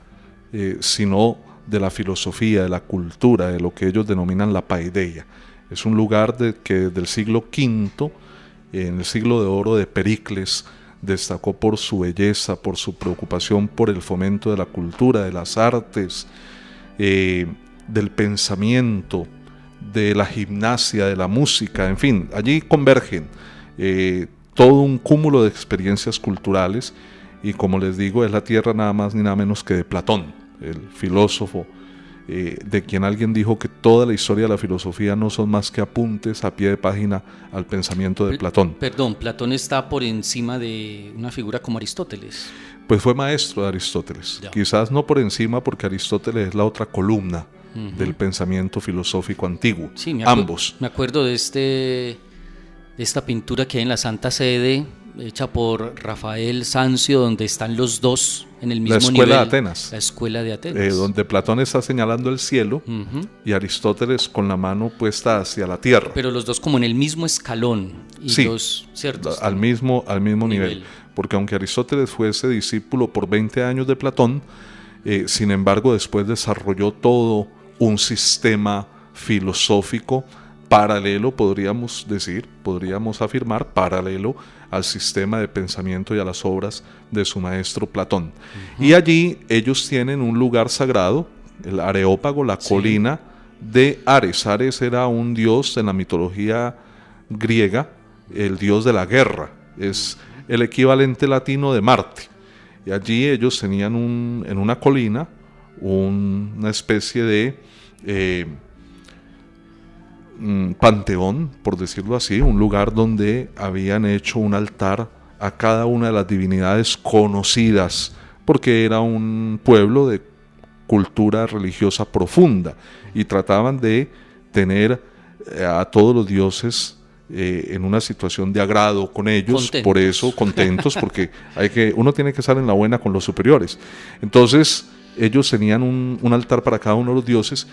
sino de la filosofía, de la cultura, de lo que ellos denominan la paideia. Es un lugar que desde el siglo V, en el siglo de oro de Pericles, destacó por su belleza, por su preocupación por el fomento de la cultura, de las artes, del pensamiento, de la gimnasia, de la música, en fin, allí convergen todo un cúmulo de experiencias culturales, y como les digo, es la tierra nada más ni nada menos que de Platón, el filósofo, de quien alguien dijo que toda la historia de la filosofía no son más que apuntes a pie de página al pensamiento de Platón. Perdón, Platón está por encima de una figura como Aristóteles. Pues fue maestro de Aristóteles, quizás no por encima, porque Aristóteles es la otra columna del pensamiento filosófico antiguo, sí, ambos. Me acuerdo de esta pintura que hay en la Santa Sede, hecha por Rafael Sanzio, donde están los dos en el mismo nivel. La escuela de Atenas. La escuela de Atenas. Donde Platón está señalando el cielo y Aristóteles con la mano puesta hacia la tierra. Pero los dos como en el mismo escalón. Y sí, ¿cierto? Al mismo nivel. Porque aunque Aristóteles fuese discípulo por 20 años de Platón, sin embargo después desarrolló todo un sistema filosófico paralelo, podríamos afirmar, paralelo al sistema de pensamiento y a las obras de su maestro Platón. Y allí ellos tienen un lugar sagrado, el Areópago, la colina de Ares. Ares era un dios en la mitología griega, el dios de la guerra, es el equivalente latino de Marte. Y allí ellos tenían en una colina una especie de panteón, por decirlo así, un lugar donde habían hecho un altar a cada una de las divinidades conocidas, porque era un pueblo de cultura religiosa profunda y trataban de tener a todos los dioses en una situación de agrado con ellos, contentos. Por eso contentos, porque uno tiene que estar en la buena con los superiores. Entonces ellos tenían un altar para cada uno de los dioses,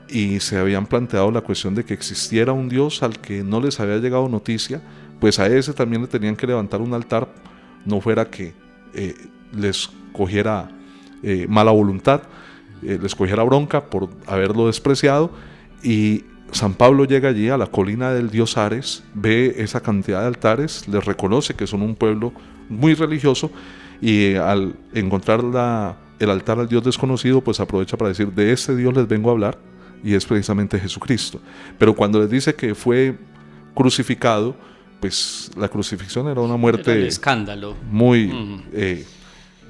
y se habían planteado la cuestión de que existiera un dios al que no les había llegado noticia, pues a ese también le tenían que levantar un altar, no fuera que les cogiera mala voluntad, les cogiera bronca por haberlo despreciado. Y San Pablo llega allí a la colina del dios Ares, ve esa cantidad de altares, les reconoce que son un pueblo muy religioso, y al encontrar el altar al dios desconocido, pues aprovecha para decir: de ese dios les vengo a hablar, y es precisamente Jesucristo. Pero cuando les dice que fue crucificado, pues la crucifixión era una muerte, era el escándalo, muy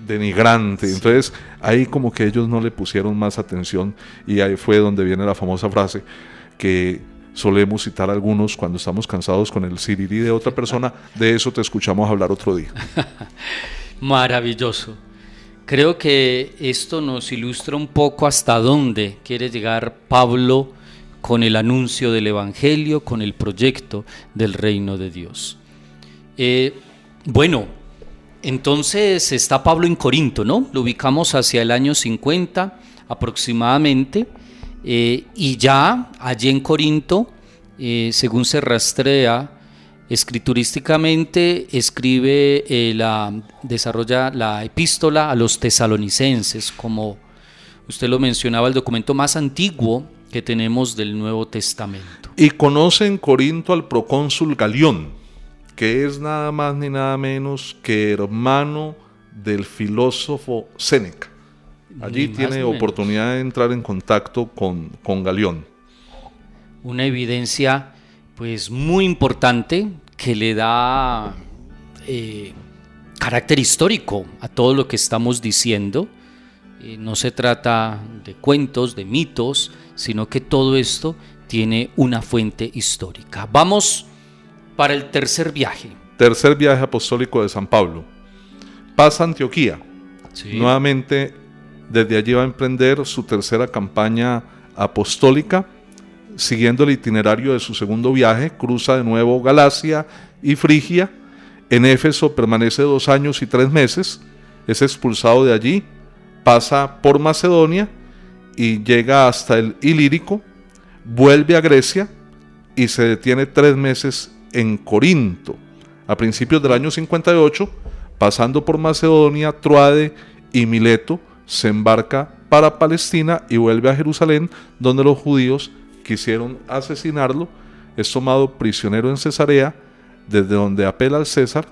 denigrante. Entonces ahí como que ellos no le pusieron más atención, y ahí fue donde viene la famosa frase que solemos citar algunos cuando estamos cansados con el sirirí de otra persona: de eso te escuchamos hablar otro día. Maravilloso. Creo que esto nos ilustra un poco hasta dónde quiere llegar Pablo con el anuncio del Evangelio, con el proyecto del reino de Dios. Bueno, entonces está Pablo en Corinto, ¿no? Lo ubicamos hacia el año 50 aproximadamente, y ya allí en Corinto, según se rastrea escriturísticamente, desarrolla la epístola a los tesalonicenses, como usted lo mencionaba, el documento más antiguo que tenemos del Nuevo Testamento. Y conoce en Corinto al procónsul Galión, que es nada más ni nada menos que hermano del filósofo Séneca. Allí tiene oportunidad de entrar en contacto con Galión. Una evidencia pues muy importante que le da carácter histórico a todo lo que estamos diciendo. No se trata de cuentos, de mitos, sino que todo esto tiene una fuente histórica. Vamos para el tercer viaje. Tercer viaje apostólico de San Pablo. Pasa a Antioquía. Sí. Nuevamente, desde allí va a emprender su tercera campaña apostólica. Siguiendo el itinerario de su segundo viaje, cruza de nuevo Galacia y Frigia. En Éfeso permanece 2 años y 3 meses. Es expulsado de allí. Pasa por Macedonia y llega hasta el Ilírico. Vuelve a Grecia y se detiene 3 meses en Corinto. A principios del año 58, pasando por Macedonia, Troade y Mileto, se embarca para Palestina y vuelve a Jerusalén, donde los judíos quisieron asesinarlo. Es tomado prisionero en Cesarea, desde donde apela al César,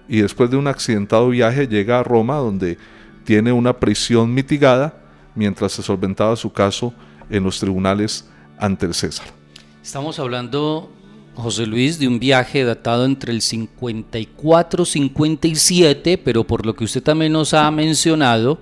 y después de un accidentado viaje llega a Roma, donde tiene una prisión mitigada mientras se solventaba su caso en los tribunales ante el César. Estamos hablando, José Luis, de un viaje datado entre el 54-57, pero por lo que usted también nos ha mencionado,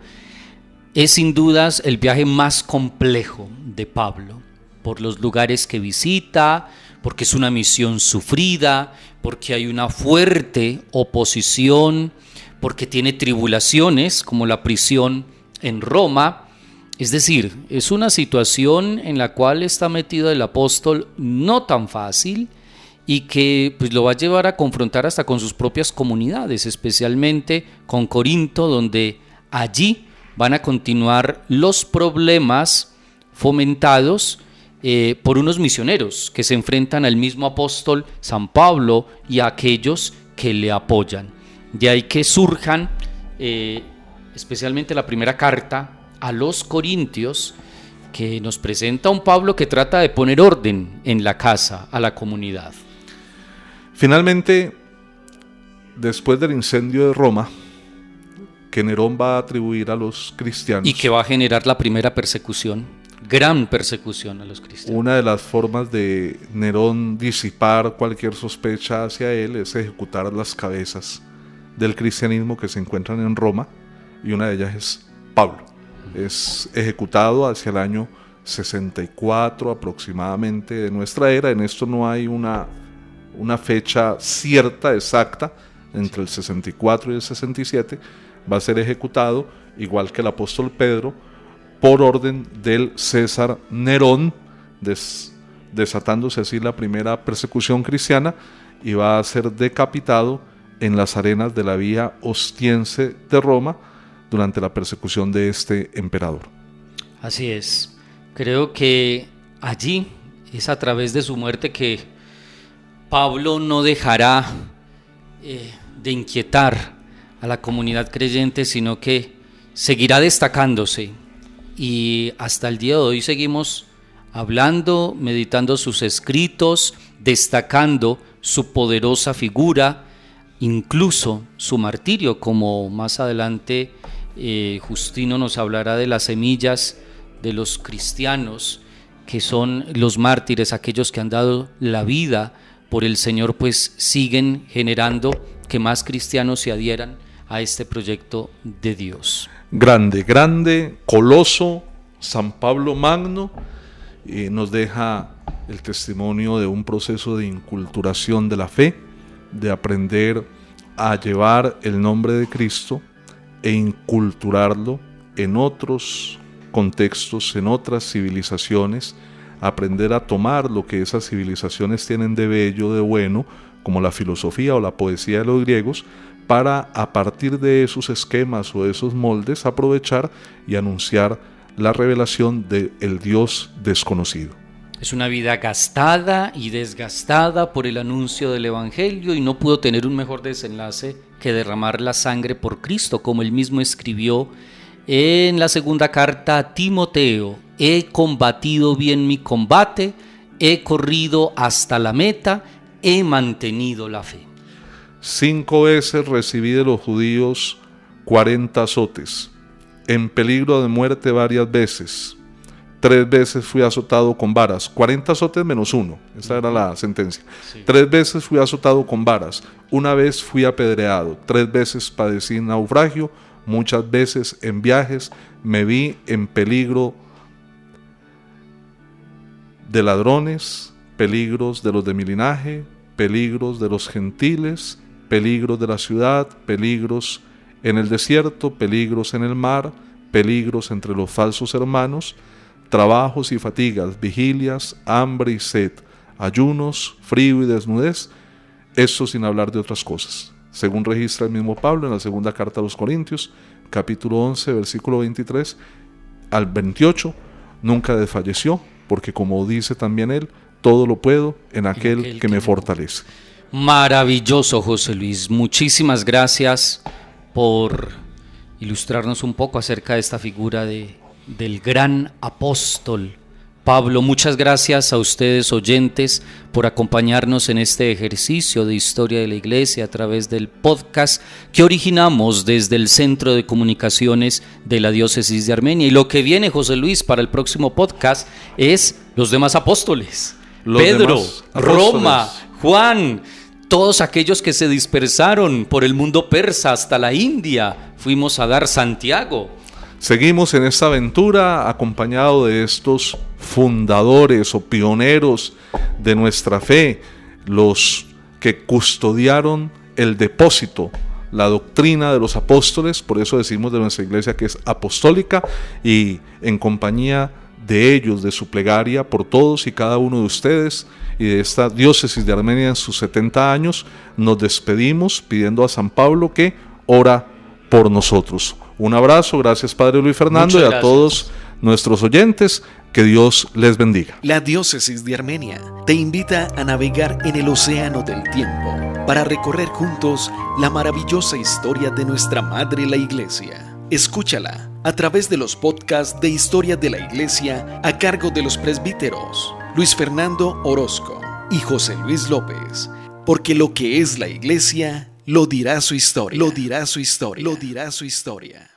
es sin dudas el viaje más complejo de Pablo, por los lugares que visita, porque es una misión sufrida, porque hay una fuerte oposición, porque tiene tribulaciones como la prisión en Roma. Es decir, es una situación en la cual está metido el apóstol no tan fácil, y que pues lo va a llevar a confrontar hasta con sus propias comunidades, especialmente con Corinto, donde allí van a continuar los problemas fomentados por unos misioneros que se enfrentan al mismo apóstol San Pablo y a aquellos que le apoyan. De ahí que surjan especialmente la primera carta a los Corintios, que nos presenta un Pablo que trata de poner orden en la casa, a la comunidad. Finalmente, después del incendio de Roma, que Nerón va a atribuir a los cristianos, y que va a generar la primera persecución, gran persecución a los cristianos. Una de las formas de Nerón disipar cualquier sospecha hacia él es ejecutar las cabezas del cristianismo que se encuentran en Roma, y una de ellas es Pablo. Es ejecutado hacia el año 64 aproximadamente de nuestra era. En esto no hay una fecha cierta, exacta, entre el 64 y el 67, va a ser ejecutado, igual que el apóstol Pedro, por orden del César Nerón, desatándose así la primera persecución cristiana, y va a ser decapitado en las arenas de la Vía Ostiense de Roma durante la persecución de este emperador. Así es. Creo que allí es a través de su muerte que Pablo no dejará de inquietar a la comunidad creyente, sino que seguirá destacándose, y hasta el día de hoy seguimos hablando, meditando sus escritos, destacando su poderosa figura, incluso su martirio, como más adelante Justino nos hablará de las semillas de los cristianos, que son los mártires, aquellos que han dado la vida por el Señor, pues siguen generando que más cristianos se adhieran a este proyecto de Dios. Grande, grande, coloso, San Pablo Magno, nos deja el testimonio de un proceso de inculturación de la fe, de aprender a llevar el nombre de Cristo e inculturarlo en otros contextos, en otras civilizaciones, aprender a tomar lo que esas civilizaciones tienen de bello, de bueno, como la filosofía o la poesía de los griegos, para a partir de esos esquemas o de esos moldes aprovechar y anunciar la revelación del Dios desconocido. Es una vida gastada y desgastada por el anuncio del Evangelio y no pudo tener un mejor desenlace que derramar la sangre por Cristo, como él mismo escribió en la segunda carta a Timoteo: he combatido bien mi combate, he corrido hasta la meta, he mantenido la fe. 5 veces recibí de los judíos 40 azotes, en peligro de muerte varias veces. 3 veces fui azotado con varas, 40 azotes menos 1, esa era la sentencia. Sí. 3 veces fui azotado con varas, 1 vez fui apedreado, 3 veces padecí naufragio, muchas veces en viajes me vi en peligro de ladrones, peligros de los de mi linaje, peligros de los gentiles, peligros de la ciudad, peligros en el desierto, peligros en el mar, peligros entre los falsos hermanos, trabajos y fatigas, vigilias, hambre y sed, ayunos, frío y desnudez, esto sin hablar de otras cosas. Según registra el mismo Pablo en la segunda carta a los Corintios, capítulo 11, versículo 23 al 28, nunca desfalleció, porque como dice también él, todo lo puedo en aquel que me fortalece. Maravilloso, José Luis. Muchísimas gracias por ilustrarnos un poco acerca de esta figura del gran apóstol Pablo. Muchas gracias a ustedes, oyentes, por acompañarnos en este ejercicio de historia de la Iglesia a través del podcast que originamos desde el Centro de Comunicaciones de la Diócesis de Armenia. Y lo que viene, José Luis, para el próximo podcast es los demás apóstoles. Pedro, Roma, Juan, todos aquellos que se dispersaron por el mundo persa hasta la India. Fuimos a dar Santiago. Seguimos en esta aventura acompañado de estos fundadores o pioneros de nuestra fe, los que custodiaron el depósito, la doctrina de los apóstoles. Por eso decimos de nuestra iglesia que es apostólica, y en compañía de ellos, de su plegaria por todos y cada uno de ustedes y de esta diócesis de Armenia en sus 70 años, nos despedimos pidiendo a San Pablo que ora por nosotros. Un abrazo, gracias Padre Luis Fernando. Muchas gracias. Y a todos nuestros oyentes, que Dios les bendiga. La Diócesis de Armenia te invita a navegar en el océano del tiempo para recorrer juntos la maravillosa historia de nuestra Madre la Iglesia. Escúchala a través de los podcasts de Historia de la Iglesia a cargo de los presbíteros Luis Fernando Orozco y José Luis López, porque lo que es la Iglesia lo dirá su historia. Lo dirá su historia. Lo dirá su historia.